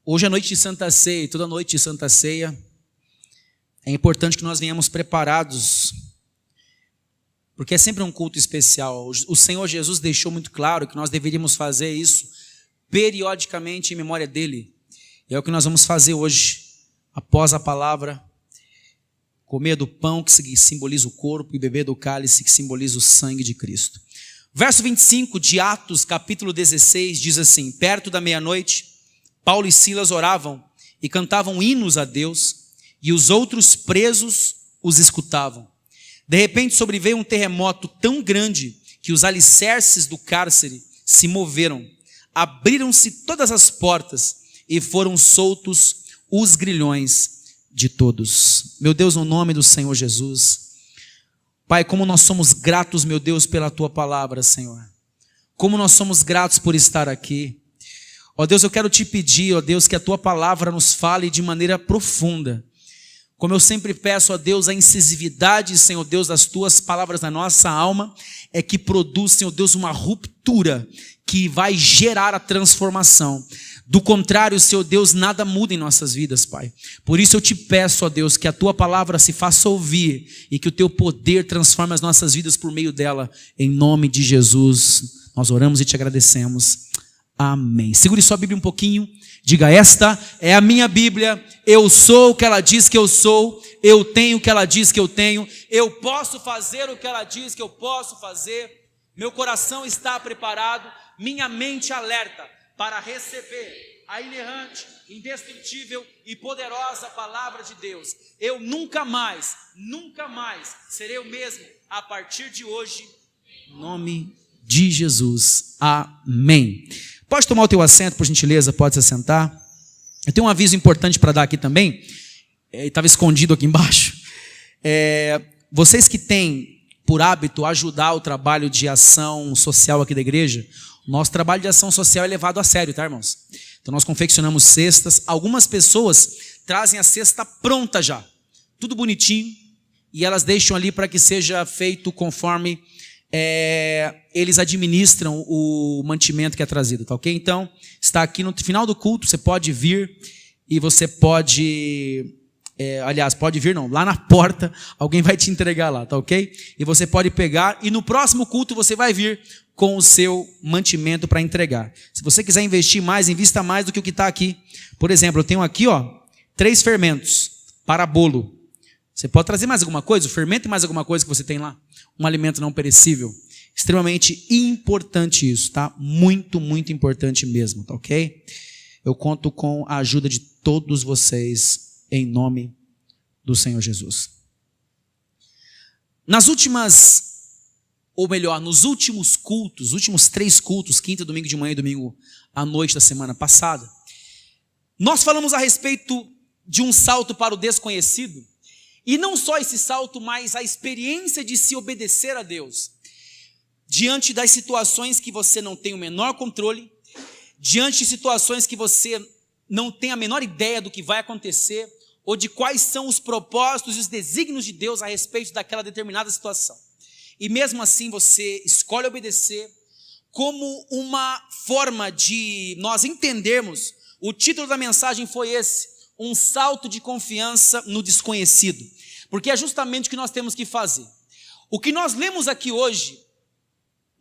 Hoje é noite de Santa Ceia, e toda noite de Santa Ceia é importante que nós venhamos preparados, porque é sempre um culto especial. O Senhor Jesus deixou muito claro que nós deveríamos fazer isso periodicamente em memória dele. E é o que nós vamos fazer hoje, após a palavra, comer do pão que simboliza o corpo e beber do cálice que simboliza o sangue de Cristo. Verso 25 de Atos, capítulo 16, diz assim: perto da meia-noite, Paulo e Silas oravam e cantavam hinos a Deus, e os outros presos os escutavam. De repente sobreveio um terremoto tão grande que os alicerces do cárcere se moveram, abriram-se todas as portas e foram soltos os grilhões de todos. Meu Deus, no nome do Senhor Jesus, Pai, como nós somos gratos, meu Deus, pela Tua palavra, Senhor. Como nós somos gratos por estar aqui. Ó Deus, eu quero te pedir, ó Deus, que a Tua palavra nos fale de maneira profunda. Como eu sempre peço a Deus, a incisividade, Senhor Deus, das Tuas palavras na nossa alma, é que produz, Senhor Deus, uma ruptura que vai gerar a transformação. Do contrário, Senhor Deus, nada muda em nossas vidas, Pai. Por isso eu te peço, ó Deus, que a Tua palavra se faça ouvir e que o Teu poder transforme as nossas vidas por meio dela. Em nome de Jesus, nós oramos e te agradecemos. Amém. Segure sua Bíblia um pouquinho. Diga: esta é a minha Bíblia. Eu sou o que ela diz que eu sou. Eu tenho o que ela diz que eu tenho. Eu posso fazer o que ela diz que eu posso fazer. Meu coração está preparado. Minha mente alerta para receber a inerrante, indestrutível e poderosa palavra de Deus. Eu nunca mais serei o mesmo a partir de hoje. Em nome de Jesus. Amém. Pode tomar o teu assento, por gentileza, pode se assentar. Eu tenho um aviso importante para dar aqui também. Estava escondido aqui embaixo. Vocês que têm por hábito ajudar o trabalho de ação social aqui da igreja, nosso trabalho de ação social é levado a sério, tá, irmãos? Então nós confeccionamos cestas. Algumas pessoas trazem a cesta pronta já, tudo bonitinho, e elas deixam ali para que seja feito conforme eles administram o mantimento que é trazido, tá ok? Então, está aqui no final do culto, você pode vir e você pode... pode vir não, lá na porta, alguém vai te entregar lá, tá ok? E você pode pegar, e no próximo culto você vai vir com o seu mantimento para entregar. Se você quiser investir mais, invista mais do que o que está aqui. Por exemplo, eu tenho aqui 3 fermentos para bolo. Você pode trazer mais alguma coisa? O fermento e mais alguma coisa que você tem lá? Um alimento não perecível. Extremamente importante isso, tá? Muito, muito importante mesmo, tá ok? Eu conto com a ajuda de todos vocês em nome do Senhor Jesus. Nos últimos cultos, os últimos 3 cultos, quinta, domingo de manhã e domingo à noite da semana passada, nós falamos a respeito de um salto para o desconhecido, e não só esse salto, mas a experiência de se obedecer a Deus, diante das situações que você não tem o menor controle, diante de situações que você não tem a menor ideia do que vai acontecer, ou de quais são os propósitos e os desígnios de Deus a respeito daquela determinada situação. E mesmo assim você escolhe obedecer como uma forma de nós entendermos. O título da mensagem foi esse: um salto de confiança no desconhecido. Porque é justamente o que nós temos que fazer. O que nós lemos aqui hoje,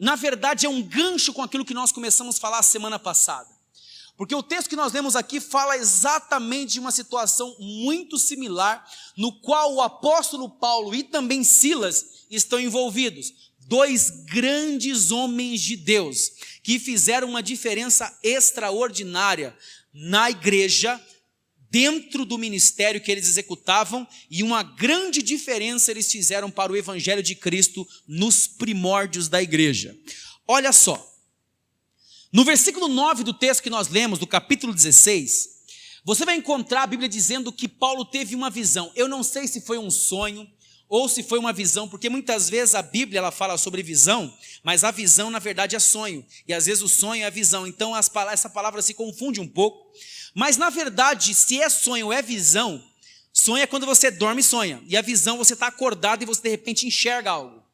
na verdade é um gancho com aquilo que nós começamos a falar semana passada. Porque o texto que nós lemos aqui fala exatamente de uma situação muito similar, no qual o apóstolo Paulo e também Silas estão envolvidos. 2 grandes homens de Deus, que fizeram uma diferença extraordinária na igreja, dentro do ministério que eles executavam, e uma grande diferença eles fizeram para o evangelho de Cristo nos primórdios da igreja. Olha só. No versículo 9 do texto que nós lemos, do capítulo 16, você vai encontrar a Bíblia dizendo que Paulo teve uma visão. Eu não sei se foi um sonho ou se foi uma visão, porque muitas vezes a Bíblia ela fala sobre visão, mas a visão na verdade é sonho, e às vezes o sonho é a visão, então essa palavra se confunde um pouco. Mas na verdade, se é sonho ou é visão, sonho é quando você dorme e sonha, e a visão você está acordado e você de repente enxerga algo.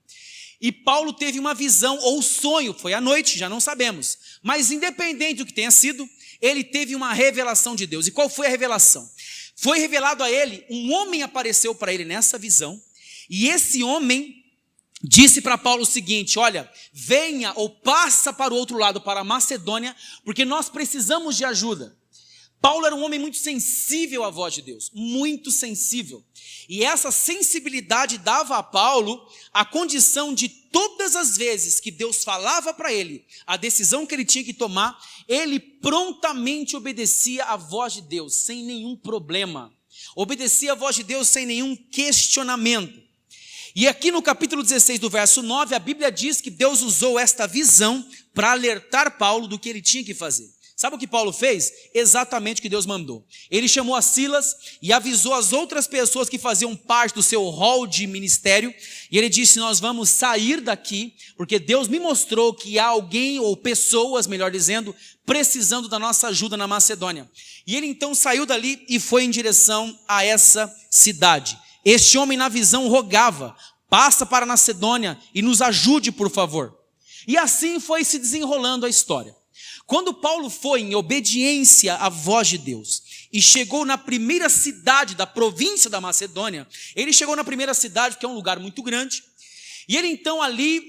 E Paulo teve uma visão ou sonho, foi à noite, já não sabemos. Mas independente do que tenha sido, ele teve uma revelação de Deus. E qual foi a revelação? Foi revelado a ele, um homem apareceu para ele nessa visão, e esse homem disse para Paulo o seguinte: olha, venha ou passa para o outro lado, para a Macedônia, porque nós precisamos de ajuda. Paulo era um homem muito sensível à voz de Deus, muito sensível. E essa sensibilidade dava a Paulo a condição de todas as vezes que Deus falava para ele a decisão que ele tinha que tomar, ele prontamente obedecia à voz de Deus, sem nenhum problema. Obedecia à voz de Deus sem nenhum questionamento. E aqui no capítulo 16 do verso 9, a Bíblia diz que Deus usou esta visão para alertar Paulo do que ele tinha que fazer. Sabe o que Paulo fez? Exatamente o que Deus mandou. Ele chamou a Silas e avisou as outras pessoas que faziam parte do seu rol de ministério. E ele disse: nós vamos sair daqui, porque Deus me mostrou que há alguém, ou pessoas, melhor dizendo, precisando da nossa ajuda na Macedônia. E ele então saiu dali e foi em direção a essa cidade. Este homem na visão rogava: passa para a Macedônia e nos ajude, por favor. E assim foi se desenrolando a história. Quando Paulo foi em obediência à voz de Deus e chegou na primeira cidade da província da Macedônia, ele chegou na primeira cidade, que é um lugar muito grande, e ele então ali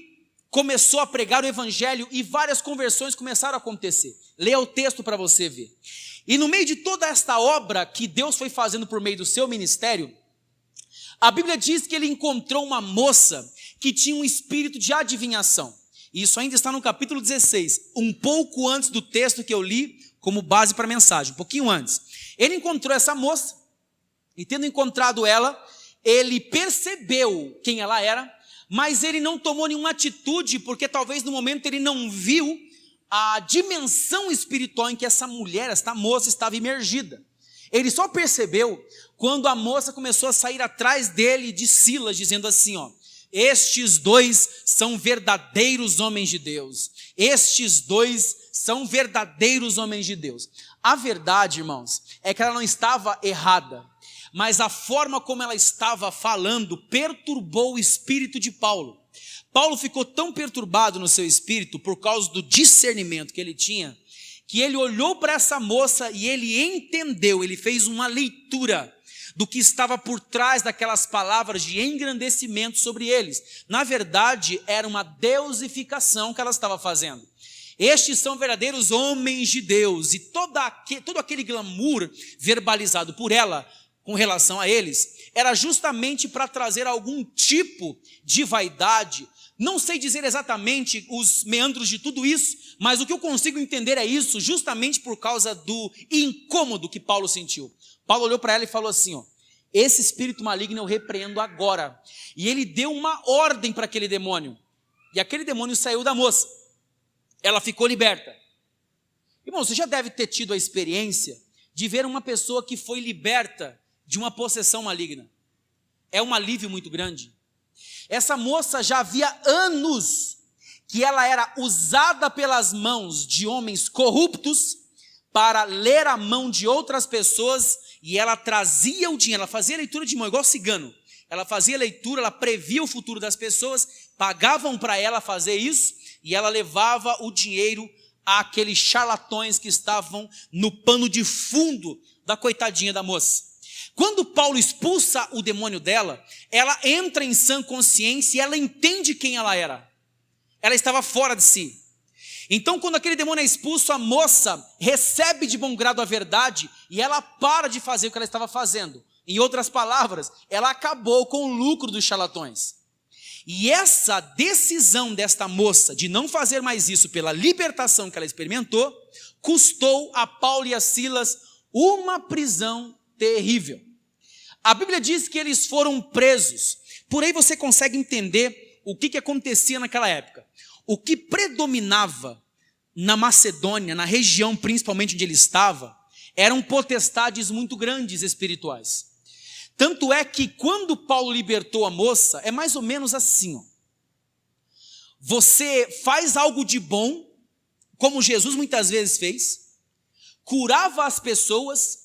começou a pregar o evangelho e várias conversões começaram a acontecer. Leia o texto para você ver. E no meio de toda esta obra que Deus foi fazendo por meio do seu ministério, a Bíblia diz que ele encontrou uma moça que tinha um espírito de adivinhação. Isso ainda está no capítulo 16, um pouco antes do texto que eu li como base para a mensagem, um pouquinho antes. Ele encontrou essa moça, e tendo encontrado ela, ele percebeu quem ela era, mas ele não tomou nenhuma atitude, porque talvez no momento ele não viu a dimensão espiritual em que essa mulher, esta moça estava imergida. Ele só percebeu quando a moça começou a sair atrás dele de Silas, dizendo assim, ó: estes dois são verdadeiros homens de Deus. Estes dois são verdadeiros homens de Deus. A verdade, irmãos, é que ela não estava errada, mas a forma como ela estava falando perturbou o espírito de Paulo. Paulo ficou tão perturbado no seu espírito por causa do discernimento que ele tinha, que ele olhou para essa moça e ele entendeu, ele fez uma leitura do que estava por trás daquelas palavras de engrandecimento sobre eles. Na verdade, era uma deusificação que ela estava fazendo. Estes são verdadeiros homens de Deus, e todo aquele glamour verbalizado por ela com relação a eles, era justamente para trazer algum tipo de vaidade. Não sei dizer exatamente os meandros de tudo isso, mas o que eu consigo entender é isso, justamente por causa do incômodo que Paulo sentiu. Paulo olhou para ela e falou assim, ó: esse espírito maligno eu repreendo agora. E ele deu uma ordem para aquele demônio, e aquele demônio saiu da moça. Ela ficou liberta. Irmão, você já deve ter tido a experiência de ver uma pessoa que foi liberta de uma possessão maligna. É um alívio muito grande. Essa moça já havia anos que ela era usada pelas mãos de homens corruptos para ler a mão de outras pessoas, e ela trazia o dinheiro, ela fazia leitura de mão, igual cigano. Ela fazia leitura, ela previa o futuro das pessoas, pagavam para ela fazer isso, e ela levava o dinheiro àqueles charlatões que estavam no pano de fundo da coitadinha da moça. Quando Paulo expulsa o demônio dela, ela entra em sã consciência e ela entende quem ela era. Ela estava fora de si. Então, quando aquele demônio é expulso, a moça recebe de bom grado a verdade e ela para de fazer o que ela estava fazendo. Em outras palavras, ela acabou com o lucro dos charlatões. E essa decisão desta moça de não fazer mais isso pela libertação que ela experimentou, custou a Paulo e a Silas uma prisão terrível. A Bíblia diz que eles foram presos. Por aí você consegue entender o que acontecia naquela época. O que predominava na Macedônia, na região principalmente onde ele estava, eram potestades muito grandes espirituais. Tanto é que quando Paulo libertou a moça, é mais ou menos assim, ó. Você faz algo de bom, como Jesus muitas vezes fez, curava as pessoas,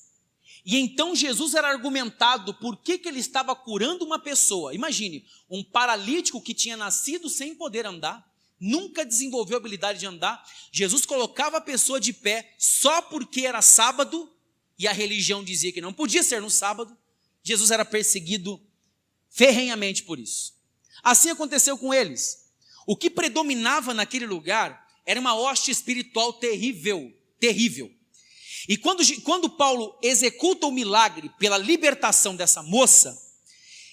e então Jesus era argumentado por que ele estava curando uma pessoa. Imagine, um paralítico que tinha nascido sem poder andar, nunca desenvolveu a habilidade de andar. Jesus colocava a pessoa de pé só porque era sábado e a religião dizia que não podia ser no sábado. Jesus era perseguido ferrenhamente por isso. Assim aconteceu com eles. O que predominava naquele lugar era uma hoste espiritual terrível, terrível. E quando Paulo executa o milagre pela libertação dessa moça,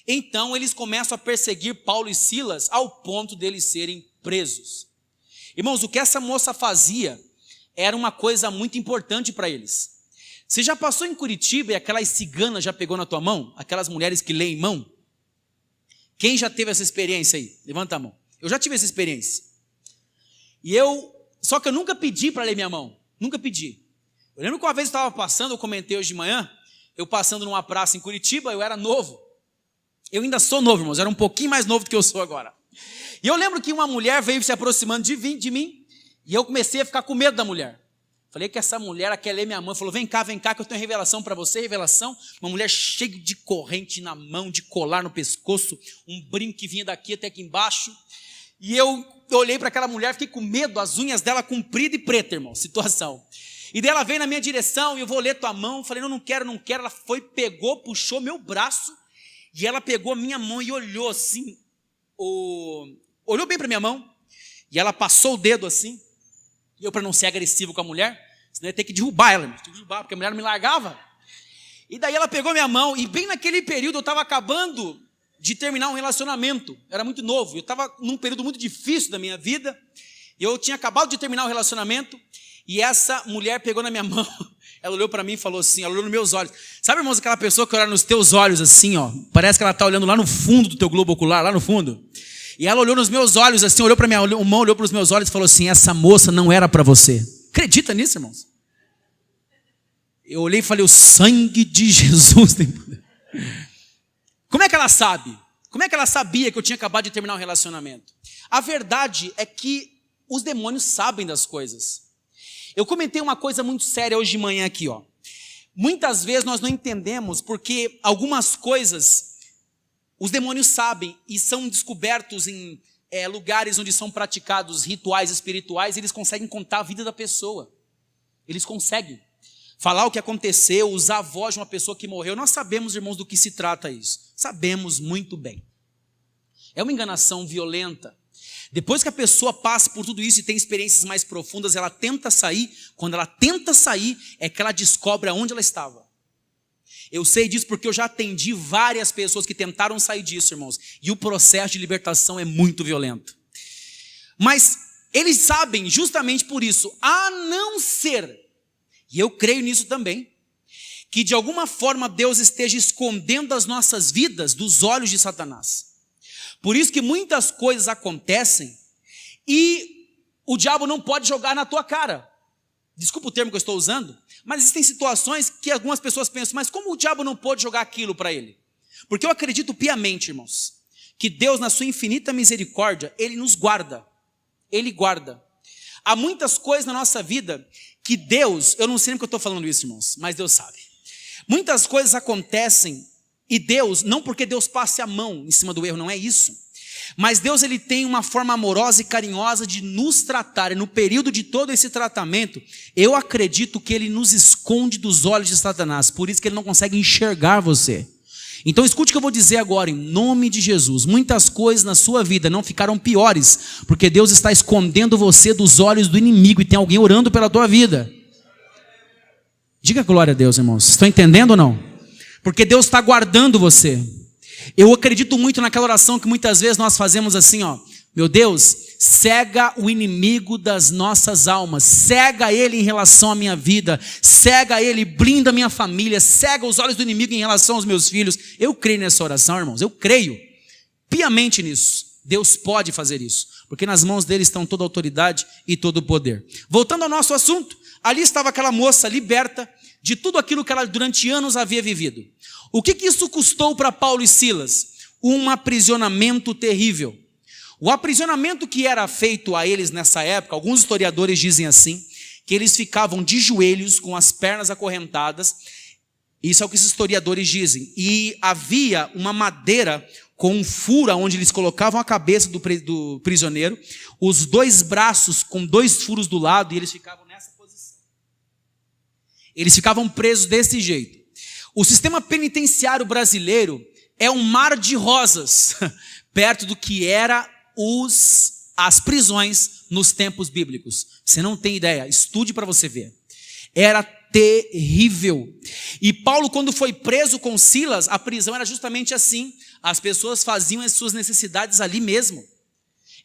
então eles começam a perseguir Paulo e Silas ao ponto deles serem presos. Irmãos, o que essa moça fazia era uma coisa muito importante para eles. Você já passou em Curitiba e aquelas ciganas já pegou na tua mão? Aquelas mulheres que leem mão? Quem já teve essa experiência aí? Levanta a mão. Eu já tive essa experiência. Só que eu nunca pedi para ler minha mão. Nunca pedi. Eu lembro que uma vez eu estava passando, eu comentei hoje de manhã, eu passando numa praça em Curitiba, eu era novo. Eu ainda sou novo, irmãos, eu era um pouquinho mais novo do que eu sou agora. E eu lembro que uma mulher veio se aproximando de mim, e eu comecei a ficar com medo da mulher. Falei que essa mulher quer ler minha mão, falou, vem cá, que eu tenho revelação para você, revelação. Uma mulher cheia de corrente na mão, de colar no pescoço, um brinco que vinha daqui até aqui embaixo. E eu olhei para aquela mulher, fiquei com medo, as unhas dela compridas e pretas, irmão, situação. E daí ela veio na minha direção, e eu vou ler tua mão, falei, não quero. Ela foi, pegou, puxou meu braço, e ela pegou a minha mão e olhou assim, olhou bem para minha mão, e ela passou o dedo assim, e eu, para não ser agressivo com a mulher, senão eu ia ter que derrubar ela, porque a mulher não me largava. E daí ela pegou minha mão, e bem naquele período eu estava acabando de terminar um relacionamento, era muito novo, eu estava num período muito difícil da minha vida, eu tinha acabado de terminar o relacionamento, e essa mulher pegou na minha mão, ela olhou para mim e falou assim, ela olhou nos meus olhos. Sabe, irmãos, aquela pessoa que olha nos teus olhos assim, ó, parece que ela está olhando lá no fundo do teu globo ocular, lá no fundo. E ela olhou nos meus olhos assim, olhou para minha mão, olhou para os meus olhos e falou assim, essa moça não era para você. Acredita nisso, irmãos? Eu olhei e falei, o sangue de Jesus tem poder. Como é que ela sabe? Como é que ela sabia que eu tinha acabado de terminar um relacionamento? A verdade é que os demônios sabem das coisas. Eu comentei uma coisa muito séria hoje de manhã aqui, ó. Muitas vezes nós não entendemos porque algumas coisas os demônios sabem e são descobertos em lugares onde são praticados rituais espirituais, eles conseguem contar a vida da pessoa. Eles conseguem falar o que aconteceu, usar a voz de uma pessoa que morreu. Nós sabemos, irmãos, do que se trata isso. Sabemos muito bem. É uma enganação violenta. Depois que a pessoa passa por tudo isso e tem experiências mais profundas, ela tenta sair. Quando ela tenta sair, é que ela descobre aonde ela estava. Eu sei disso porque eu já atendi várias pessoas que tentaram sair disso, irmãos. E o processo de libertação é muito violento. Mas eles sabem justamente por isso, a não ser, e eu creio nisso também, que de alguma forma Deus esteja escondendo as nossas vidas dos olhos de Satanás. Por isso que muitas coisas acontecem e o diabo não pode jogar na tua cara. Desculpa o termo que eu estou usando, mas existem situações que algumas pessoas pensam, mas como o diabo não pode jogar aquilo para ele? Porque eu acredito piamente, irmãos, que Deus, na sua infinita misericórdia, Ele nos guarda. Ele guarda. Há muitas coisas na nossa vida que Deus, eu não sei nem porque eu estou falando isso, irmãos, mas Deus sabe. Muitas coisas acontecem e Deus, não porque Deus passe a mão em cima do erro, não é isso. Mas Deus, Ele tem uma forma amorosa e carinhosa de nos tratar. E no período de todo esse tratamento, eu acredito que Ele nos esconde dos olhos de Satanás. Por isso que Ele não consegue enxergar você. Então escute o que eu vou dizer agora, em nome de Jesus. Muitas coisas na sua vida não ficaram piores, porque Deus está escondendo você dos olhos do inimigo e tem alguém orando pela tua vida. Diga glória a Deus, irmãos. Estão entendendo ou não? Porque Deus está guardando você. Eu acredito muito naquela oração que muitas vezes nós fazemos assim, ó. Meu Deus, cega o inimigo das nossas almas, cega ele em relação à minha vida, cega ele, blinda a minha família, cega os olhos do inimigo em relação aos meus filhos. Eu creio nessa oração, irmãos, eu creio piamente nisso. Deus pode fazer isso, porque nas mãos dele estão toda a autoridade e todo o poder. Voltando ao nosso assunto, ali estava aquela moça liberta de tudo aquilo que ela durante anos havia vivido. O que isso custou para Paulo e Silas? Um aprisionamento terrível. O aprisionamento que era feito a eles nessa época, alguns historiadores dizem assim, que eles ficavam de joelhos com as pernas acorrentadas, isso é o que esses historiadores dizem, e havia uma madeira com um furo onde eles colocavam a cabeça do prisioneiro, os 2 braços com 2 furos do lado, e eles ficavam nessa posição. Eles ficavam presos desse jeito. O sistema penitenciário brasileiro é um mar de rosas, perto do que era as prisões nos tempos bíblicos. Você não tem ideia, estude para você ver. Era terrível. E Paulo, quando foi preso com Silas, a prisão era justamente assim. As pessoas faziam as suas necessidades ali mesmo.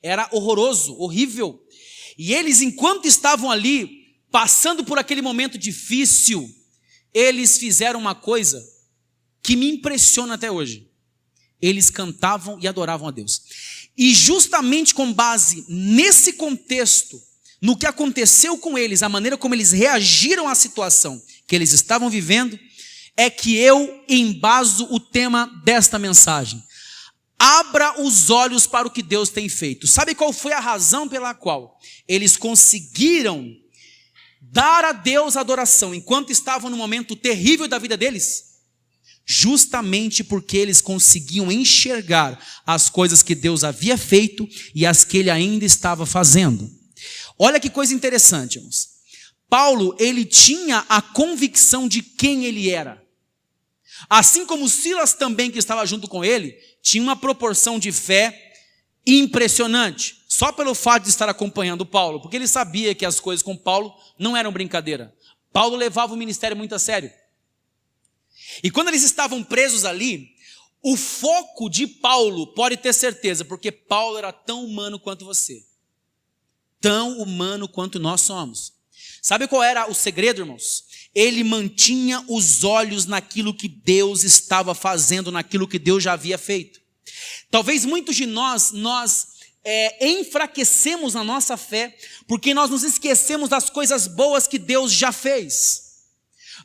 Era horroroso, horrível. E eles, enquanto estavam ali, passando por aquele momento difícil, eles fizeram uma coisa que me impressiona até hoje. Eles cantavam e adoravam a Deus. E justamente com base nesse contexto, no que aconteceu com eles, a maneira como eles reagiram à situação que eles estavam vivendo, é que eu embaso o tema desta mensagem. Abra os olhos para o que Deus tem feito. Sabe qual foi a razão pela qual eles conseguiram dar a Deus adoração enquanto estavam no momento terrível da vida deles? Justamente porque eles conseguiam enxergar as coisas que Deus havia feito e as que ele ainda estava fazendo. Olha que coisa interessante, irmãos. Paulo, ele tinha a convicção de quem ele era. Assim como Silas também, que estava junto com ele, tinha uma proporção de fé impressionante. Só pelo fato de estar acompanhando Paulo, porque ele sabia que as coisas com Paulo não eram brincadeira. Paulo levava o ministério muito a sério. E quando eles estavam presos ali, o foco de Paulo, pode ter certeza, porque Paulo era tão humano quanto você. Tão humano quanto nós somos. Sabe qual era o segredo, irmãos? Ele mantinha os olhos naquilo que Deus estava fazendo, naquilo que Deus já havia feito. Talvez muitos de nós enfraquecemos a nossa fé, porque nós nos esquecemos das coisas boas que Deus já fez.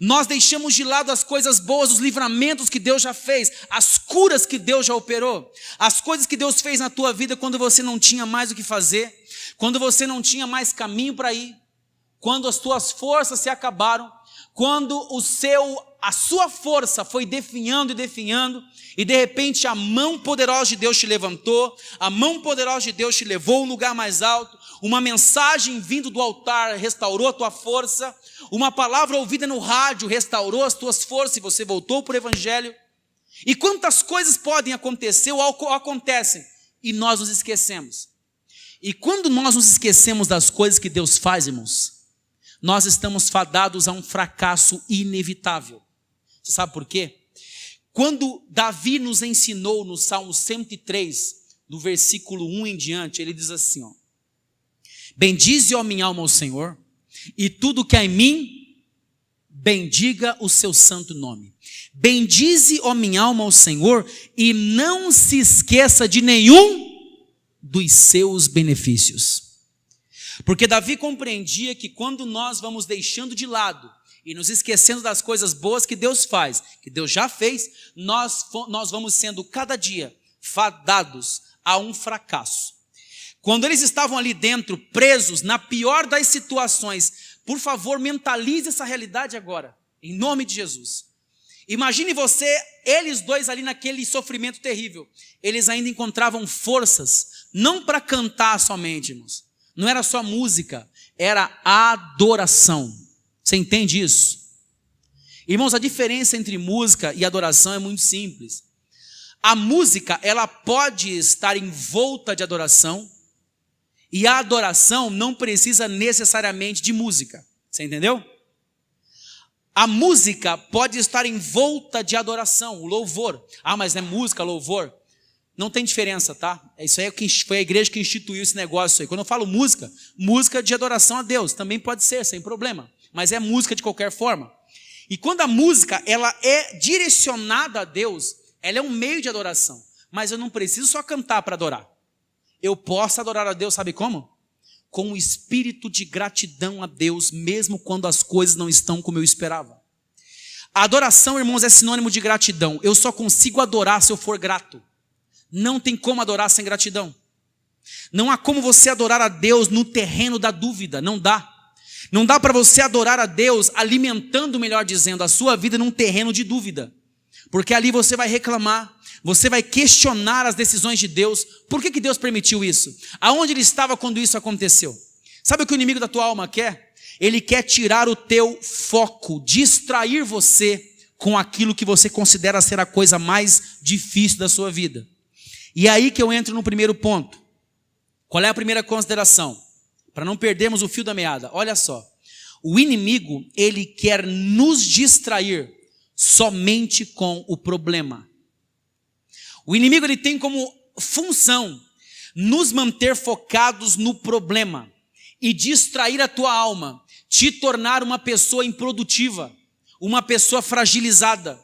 Nós deixamos de lado as coisas boas, os livramentos que Deus já fez, as curas que Deus já operou, as coisas que Deus fez na tua vida quando você não tinha mais o que fazer, quando você não tinha mais caminho para ir, quando as tuas forças se acabaram, quando a sua força foi definhando, e de repente a mão poderosa de Deus te levantou, a mão poderosa de Deus te levou a um lugar mais alto, uma mensagem vindo do altar restaurou a tua força, uma palavra ouvida no rádio restaurou as tuas forças e você voltou para o evangelho. E quantas coisas podem acontecer ou acontecem e nós nos esquecemos. E quando nós nos esquecemos das coisas que Deus faz, irmãos, nós estamos fadados a um fracasso inevitável. Você sabe por quê? Quando Davi nos ensinou no Salmo 103, do versículo 1 em diante, ele diz assim, ó: bendize, ó minha alma, ao Senhor, e tudo que há em mim, bendiga o seu santo nome. Bendize, ó minha alma, ao Senhor, e não se esqueça de nenhum dos seus benefícios. Porque Davi compreendia que quando nós vamos deixando de lado e nos esquecendo das coisas boas que Deus faz, que Deus já fez, nós vamos sendo cada dia fadados a um fracasso. Quando eles estavam ali dentro, presos, na pior das situações, por favor, mentalize essa realidade agora, em nome de Jesus. Imagine você, eles dois ali naquele sofrimento terrível, eles ainda encontravam forças, não para cantar somente, irmãos. Não era só música, era adoração. Você entende isso? Irmãos, a diferença entre música e adoração é muito simples. A música, ela pode estar envolta de adoração, e a adoração não precisa necessariamente de música. Você entendeu? A música pode estar envolta de adoração, o louvor. Ah, mas é música, louvor. Não tem diferença, tá? Isso aí foi a igreja que instituiu esse negócio aí. Quando eu falo música, música de adoração a Deus, também pode ser, sem problema. Mas é música de qualquer forma. E quando a música, ela é direcionada a Deus, ela é um meio de adoração. Mas eu não preciso só cantar para adorar. Eu posso adorar a Deus, sabe como? Com um espírito de gratidão a Deus, mesmo quando as coisas não estão como eu esperava. A adoração, irmãos, é sinônimo de gratidão. Eu só consigo adorar se eu for grato. Não tem como adorar sem gratidão. Não há como você adorar a Deus no terreno da dúvida, não dá. Não dá para você adorar a Deus alimentando, melhor dizendo, a sua vida num terreno de dúvida. Porque ali você vai reclamar, você vai questionar as decisões de Deus. Por que Deus permitiu isso? Aonde ele estava quando isso aconteceu? Sabe o que o inimigo da tua alma quer? Ele quer tirar o teu foco, distrair você com aquilo que você considera ser a coisa mais difícil da sua vida. E é aí que eu entro no primeiro ponto. Qual é a primeira consideração? Para não perdermos o fio da meada. Olha só. O inimigo, ele quer nos distrair somente com o problema. O inimigo, ele tem como função nos manter focados no problema e distrair a tua alma, te tornar uma pessoa improdutiva, uma pessoa fragilizada.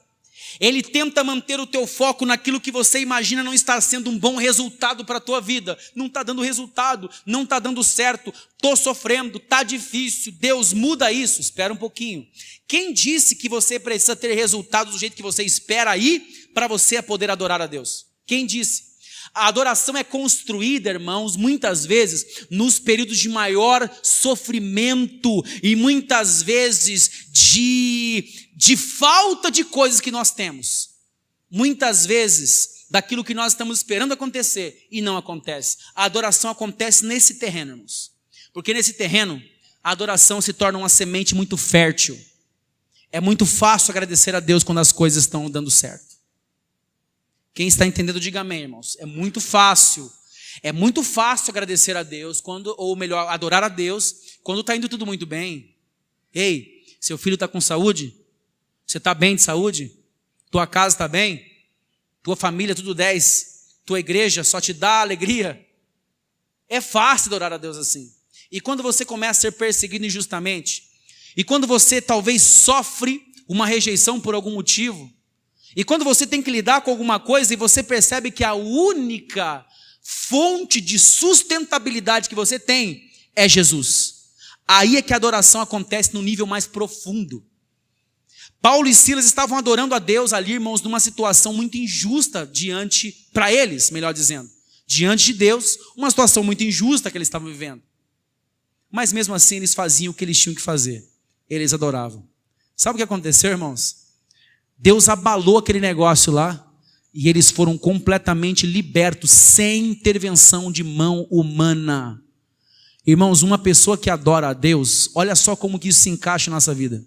Ele tenta manter o teu foco naquilo que você imagina não estar sendo um bom resultado para a tua vida. Não está dando resultado, não está dando certo, estou sofrendo, está difícil. Deus, muda isso. Espera um pouquinho. Quem disse que você precisa ter resultados do jeito que você espera aí para você poder adorar a Deus? Quem disse? A adoração é construída, irmãos, muitas vezes nos períodos de maior sofrimento e muitas vezes de falta de coisas que nós temos. Muitas vezes daquilo que nós estamos esperando acontecer e não acontece. A adoração acontece nesse terreno, irmãos. Porque nesse terreno, a adoração se torna uma semente muito fértil. É muito fácil agradecer a Deus quando as coisas estão dando certo. Quem está entendendo, diga amém, irmãos. É muito fácil agradecer a Deus, ou melhor, adorar a Deus, quando está indo tudo muito bem. Ei, seu filho está com saúde? Você está bem de saúde? Tua casa está bem? Tua família tudo 10? Tua igreja só te dá alegria? É fácil adorar a Deus assim. E quando você começa a ser perseguido injustamente, e quando você talvez sofre uma rejeição por algum motivo, e quando você tem que lidar com alguma coisa e você percebe que a única fonte de sustentabilidade que você tem é Jesus. Aí é que a adoração acontece no nível mais profundo. Paulo e Silas estavam adorando a Deus ali, irmãos, numa situação muito injusta para eles, melhor dizendo. Diante de Deus, uma situação muito injusta que eles estavam vivendo. Mas mesmo assim eles faziam o que eles tinham que fazer. Eles adoravam. Sabe o que aconteceu, irmãos? Deus abalou aquele negócio lá e eles foram completamente libertos, sem intervenção de mão humana. Irmãos, uma pessoa que adora a Deus, olha só como que isso se encaixa na nossa vida.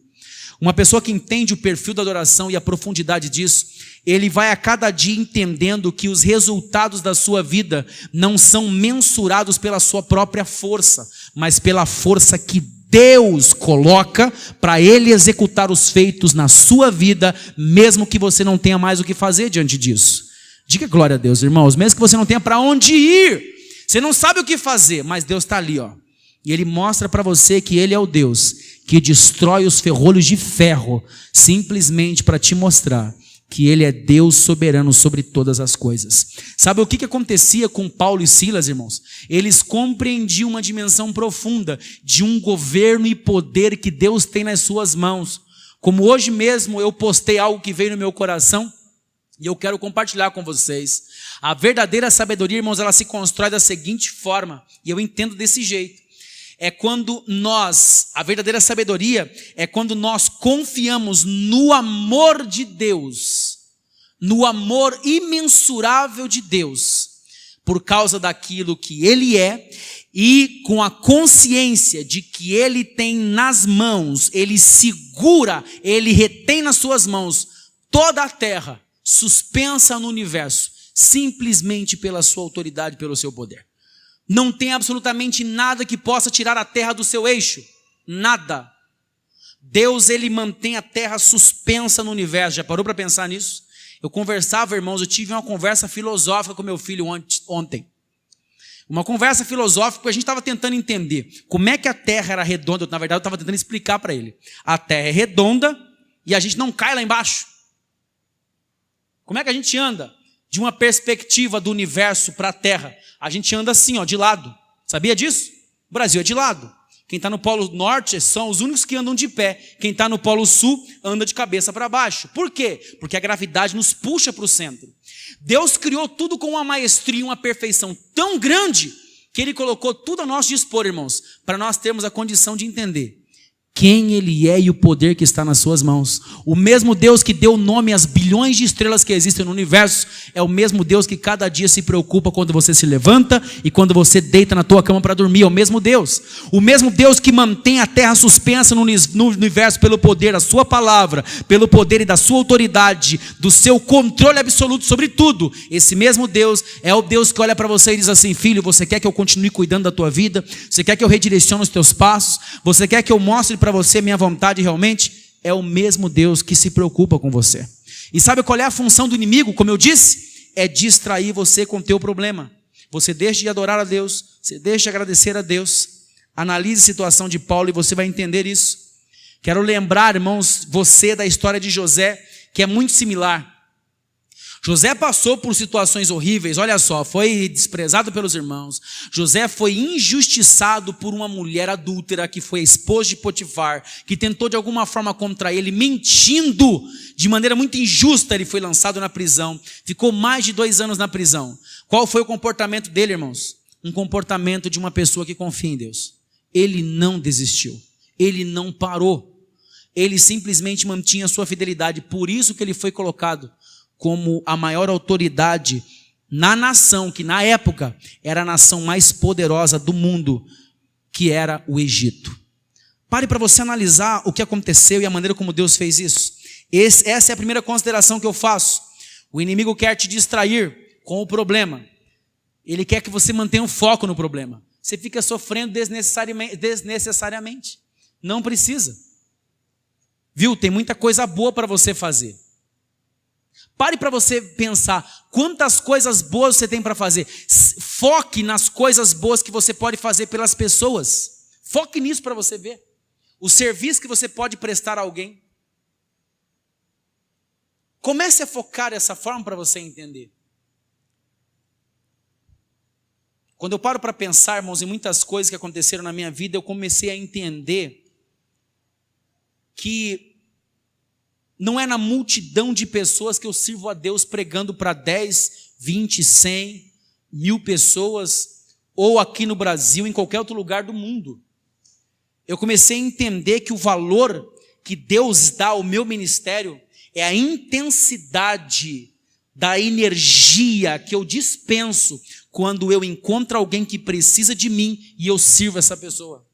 Uma pessoa que entende o perfil da adoração e a profundidade disso, ele vai a cada dia entendendo que os resultados da sua vida não são mensurados pela sua própria força, mas pela força que Deus coloca para Ele executar os feitos na sua vida, mesmo que você não tenha mais o que fazer diante disso. Diga glória a Deus, irmãos, mesmo que você não tenha para onde ir, você não sabe o que fazer, mas Deus está ali, ó. E Ele mostra para você que Ele é o Deus que destrói os ferrolhos de ferro, simplesmente para te mostrar que Ele é Deus soberano sobre todas as coisas. Sabe o que acontecia com Paulo e Silas, irmãos? Eles compreendiam uma dimensão profunda de um governo e poder que Deus tem nas suas mãos. Como hoje mesmo eu postei algo que veio no meu coração, e eu quero compartilhar com vocês. A verdadeira sabedoria, irmãos, ela se constrói da seguinte forma, e eu entendo desse jeito. A verdadeira sabedoria é quando nós confiamos no amor de Deus, no amor imensurável de Deus, por causa daquilo que Ele é, e com a consciência de que Ele tem nas mãos, Ele segura, Ele retém nas suas mãos toda a terra, suspensa no universo, simplesmente pela sua autoridade, pelo seu poder. Não tem absolutamente nada que possa tirar a terra do seu eixo. Nada. Deus, Ele mantém a terra suspensa no universo. Já parou para pensar nisso? Eu conversava, irmãos, eu tive uma conversa filosófica com meu filho ontem. Uma conversa filosófica, porque a gente estava tentando entender como é que a terra era redonda. Na verdade, eu estava tentando explicar para ele. A terra é redonda e a gente não cai lá embaixo. Como é que a gente anda de uma perspectiva do universo para a terra? A gente anda assim, ó, de lado. Sabia disso? O Brasil é de lado. Quem está no Polo Norte são os únicos que andam de pé. Quem está no Polo Sul anda de cabeça para baixo. Por quê? Porque a gravidade nos puxa para o centro. Deus criou tudo com uma maestria e uma perfeição tão grande que Ele colocou tudo a nosso dispor, irmãos, para nós termos a condição de entender quem Ele é e o poder que está nas suas mãos. O mesmo Deus que deu nome às bilhões de estrelas que existem no universo é o mesmo Deus que cada dia se preocupa quando você se levanta e quando você deita na tua cama para dormir. É o mesmo Deus. O mesmo Deus que mantém a terra suspensa no universo pelo poder da sua palavra, pelo poder e da sua autoridade, do seu controle absoluto sobre tudo. Esse mesmo Deus é o Deus que olha para você e diz assim: filho, você quer que eu continue cuidando da tua vida? Você quer que eu redirecione os teus passos? Você quer que eu mostre para você minha vontade realmente? É o mesmo Deus que se preocupa com você. E sabe qual é a função do inimigo? Como eu disse, é distrair você com o teu problema. Você deixa de adorar a Deus, você deixa de agradecer a Deus. Analise a situação de Paulo e você vai entender isso. Quero lembrar, irmãos, você da história de José, que é muito similar. José passou por situações horríveis, olha só, foi desprezado pelos irmãos. José foi injustiçado por uma mulher adúltera que foi a esposa de Potifar, que tentou de alguma forma contra ele, mentindo de maneira muito injusta. Ele foi lançado na prisão, ficou mais de 2 anos na prisão. Qual foi o comportamento dele, irmãos? Um comportamento de uma pessoa que confia em Deus. Ele não desistiu, ele não parou, ele simplesmente mantinha a sua fidelidade. Por isso que ele foi colocado como a maior autoridade na nação, que na época era a nação mais poderosa do mundo, que era o Egito. Pare para você analisar o que aconteceu e a maneira como Deus fez isso. Essa é a primeira consideração que eu faço. O inimigo quer te distrair com o problema. Ele quer que você mantenha o foco no problema. Você fica sofrendo desnecessariamente. Não precisa. Viu? Tem muita coisa boa para você fazer. Pare para você pensar quantas coisas boas você tem para fazer. Foque nas coisas boas que você pode fazer pelas pessoas. Foque nisso para você ver o serviço que você pode prestar a alguém. Comece a focar dessa forma para você entender. Quando eu paro para pensar, irmãos, em muitas coisas que aconteceram na minha vida, eu comecei a entender que não é na multidão de pessoas que eu sirvo a Deus pregando para 10, 20, 100, 1000 pessoas, ou aqui no Brasil, em qualquer outro lugar do mundo. Eu comecei a entender que o valor que Deus dá ao meu ministério é a intensidade da energia que eu dispenso quando eu encontro alguém que precisa de mim e eu sirvo essa pessoa.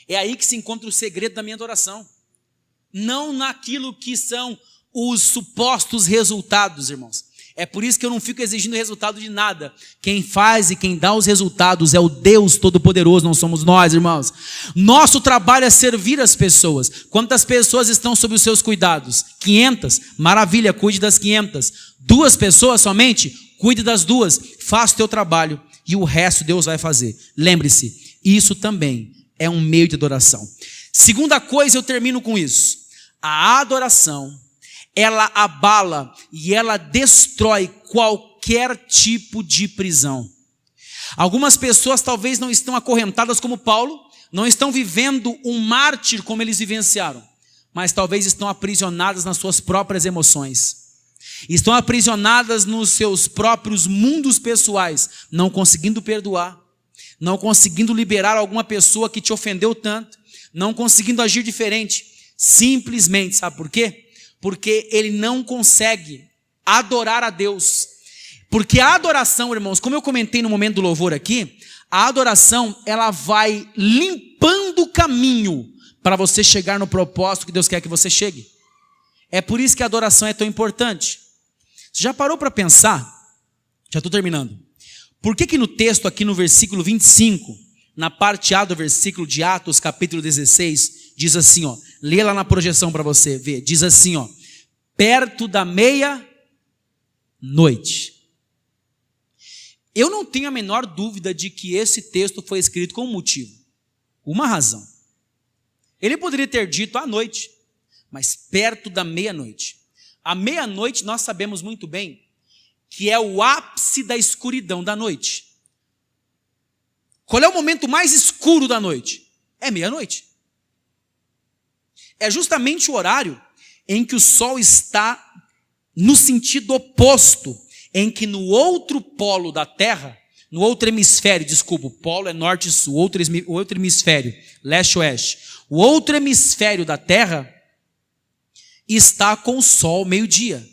É aí que se encontra o segredo da minha adoração. Não naquilo que são os supostos resultados, irmãos. É por isso que eu não fico exigindo resultado de nada. Quem faz e quem dá os resultados é o Deus Todo-Poderoso, não somos nós, irmãos. Nosso trabalho é servir as pessoas. Quantas pessoas estão sob os seus cuidados? 500? Maravilha, cuide das 500. 2 pessoas somente? Cuide das 2. Faça o teu trabalho e o resto Deus vai fazer. Lembre-se, isso também é um meio de adoração. Segunda coisa, eu termino com isso. A adoração, ela abala e ela destrói qualquer tipo de prisão. Algumas pessoas talvez não estão acorrentadas como Paulo, não estão vivendo um mártir como eles vivenciaram, mas talvez estão aprisionadas nas suas próprias emoções. Estão aprisionadas nos seus próprios mundos pessoais, não conseguindo perdoar, não conseguindo liberar alguma pessoa que te ofendeu tanto, não conseguindo agir diferente. Simplesmente, sabe por quê? Porque ele não consegue adorar a Deus. Porque a adoração, irmãos, como eu comentei no momento do louvor aqui, a adoração, ela vai limpando o caminho para você chegar no propósito que Deus quer que você chegue. É por isso que a adoração é tão importante. Você já parou para pensar? Já estou terminando. Por que no texto aqui no versículo 25, na parte A do versículo de Atos, capítulo 16, diz assim, ó, lê lá na projeção para você ver, diz assim, ó, perto da meia-noite. Eu não tenho a menor dúvida de que esse texto foi escrito com um motivo, uma razão. Ele poderia ter dito à noite, mas perto da meia-noite. A meia-noite nós sabemos muito bem que é o ápice da escuridão da noite. Qual é o momento mais escuro da noite? É meia-noite. É justamente o horário em que o sol está no sentido oposto, em que no outro polo da Terra, no outro hemisfério, desculpa, o polo é norte e sul, outro hemisfério, leste e oeste. O outro hemisfério da Terra está com o sol meio-dia.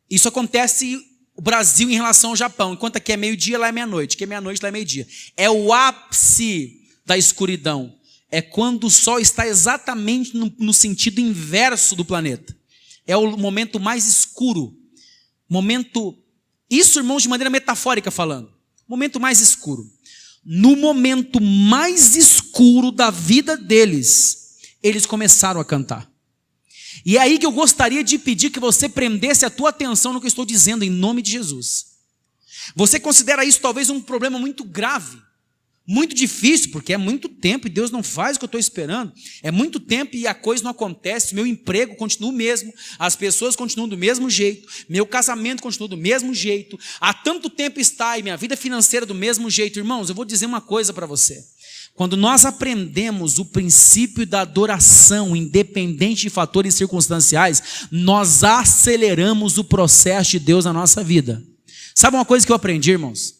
Isso acontece o Brasil em relação ao Japão. Enquanto aqui é meio-dia, lá é meia-noite. Aqui é meia-noite, lá é meio-dia. É o ápice da escuridão. É quando o sol está exatamente no sentido inverso do planeta. É o momento mais escuro. Isso, irmãos, de maneira metafórica falando. Momento mais escuro. No momento mais escuro da vida deles, eles começaram a cantar. E é aí que eu gostaria de pedir que você prendesse a tua atenção no que eu estou dizendo, em nome de Jesus. Você considera isso talvez um problema muito grave, muito difícil, porque é muito tempo e Deus não faz o que eu estou esperando. É muito tempo e a coisa não acontece, meu emprego continua o mesmo, as pessoas continuam do mesmo jeito, meu casamento continua do mesmo jeito, há tanto tempo está e minha vida financeira do mesmo jeito. Irmãos, eu vou dizer uma coisa para você. Quando nós aprendemos o princípio da adoração, independente de fatores circunstanciais, nós aceleramos o processo de Deus na nossa vida. Sabe uma coisa que eu aprendi, irmãos?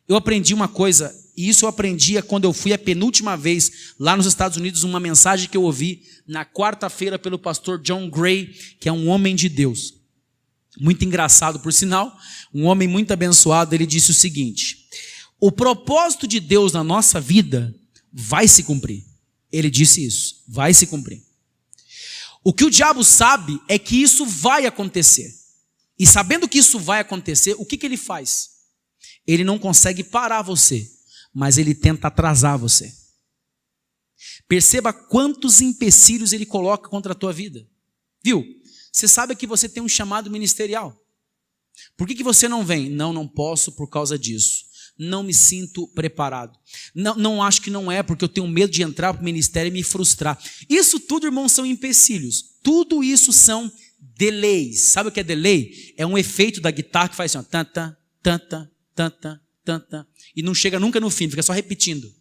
Eu aprendi uma coisa, e isso eu aprendi quando eu fui a penúltima vez lá nos Estados Unidos, uma mensagem que eu ouvi na quarta-feira pelo pastor John Gray, que é um homem de Deus. Muito engraçado, por sinal, um homem muito abençoado. Ele disse o seguinte: o propósito de Deus na nossa vida vai se cumprir. Ele disse isso, vai se cumprir. O que o diabo sabe é que isso vai acontecer. E sabendo que isso vai acontecer, o que ele faz? Ele não consegue parar você, mas ele tenta atrasar você. Perceba quantos empecilhos ele coloca contra a tua vida. Viu? Você sabe que você tem um chamado ministerial. Por que você não vem? Não posso por causa disso. Não me sinto preparado. Não acho que não é, porque eu tenho medo de entrar para o ministério e me frustrar. Isso tudo, irmãos, são empecilhos. Tudo isso são delays. Sabe o que é delay? É um efeito da guitarra que faz assim, ó, tanta, tanta, tanta, tanta, e não chega nunca no fim, fica só repetindo.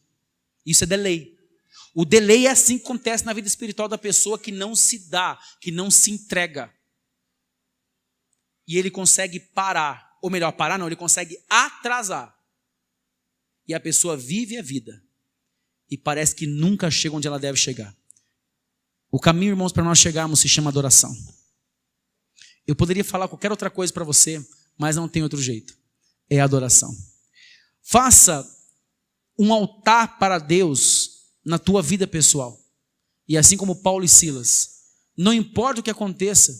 Isso é delay. O delay é assim que acontece na vida espiritual da pessoa que não se dá, que não se entrega. E ele consegue parar, ou melhor, parar não, ele consegue atrasar. E a pessoa vive a vida e parece que nunca chega onde ela deve chegar. O caminho, irmãos, para nós chegarmos se chama adoração. Eu poderia falar qualquer outra coisa para você, mas não tem outro jeito. É adoração. Faça um altar para Deus na tua vida pessoal. E assim como Paulo e Silas, não importa o que aconteça,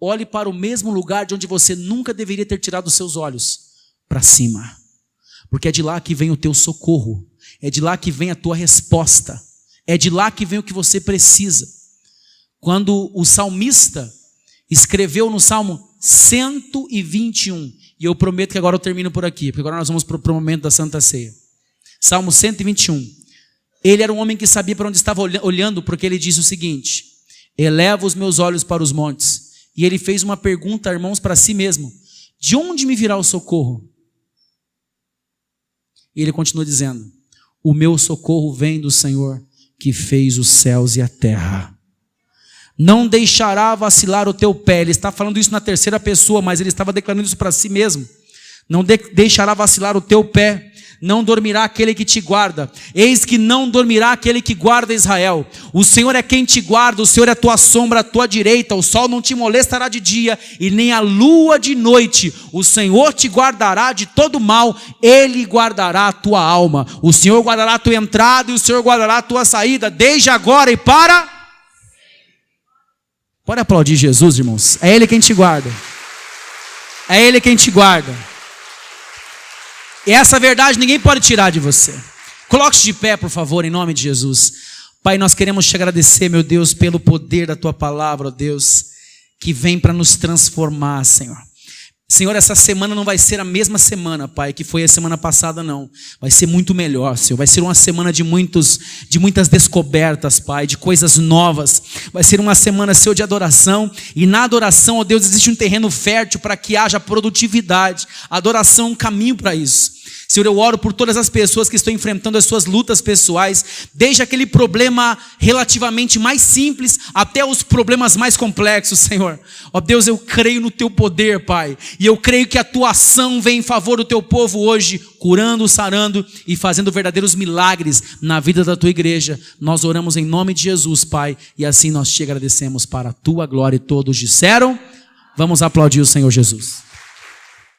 olhe para o mesmo lugar de onde você nunca deveria ter tirado os seus olhos, para cima. Porque é de lá que vem o teu socorro, é de lá que vem a tua resposta, é de lá que vem o que você precisa. Quando o salmista escreveu no Salmo 121, e eu prometo que agora eu termino por aqui, porque agora nós vamos para o momento da Santa Ceia. Salmo 121, ele era um homem que sabia para onde estava olhando, porque ele disse o seguinte: eleva os meus olhos para os montes. E ele fez uma pergunta, irmãos, para si mesmo: de onde me virá o socorro? E ele continua dizendo: o meu socorro vem do Senhor que fez os céus e a terra. Não deixará vacilar o teu pé. Ele está falando isso na terceira pessoa, mas ele estava declarando isso para si mesmo. Não deixará vacilar o teu pé. Não dormirá aquele que te guarda. Eis que não dormirá aquele que guarda Israel. O Senhor é quem te guarda, o Senhor é a tua sombra à tua direita. O sol não te molestará de dia e nem a lua de noite. O Senhor te guardará de todo mal, Ele guardará a tua alma. O Senhor guardará a tua entrada e o Senhor guardará a tua saída, desde agora e para... Pode aplaudir Jesus, irmãos. É Ele quem te guarda. É Ele quem te guarda. E essa verdade ninguém pode tirar de você. Coloque-se de pé, por favor, em nome de Jesus. Pai, nós queremos te agradecer, meu Deus, pelo poder da tua palavra, ó Deus, que vem para nos transformar, Senhor. Senhor, essa semana não vai ser a mesma semana, Pai, que foi a semana passada, não. Vai ser muito melhor, Senhor. Vai ser uma semana de muitas descobertas, Pai, de coisas novas. Vai ser uma semana, Senhor, de adoração. E na adoração, ó Deus, existe um terreno fértil para que haja produtividade. A adoração é um caminho para isso. Senhor, eu oro por todas as pessoas que estão enfrentando as suas lutas pessoais, desde aquele problema relativamente mais simples até os problemas mais complexos, Senhor. Ó Deus, eu creio no teu poder, Pai, e eu creio que a tua ação vem em favor do teu povo hoje, curando, sarando e fazendo verdadeiros milagres na vida da tua igreja. Nós oramos em nome de Jesus, Pai, e assim nós te agradecemos para a tua glória. E todos disseram: vamos aplaudir o Senhor Jesus.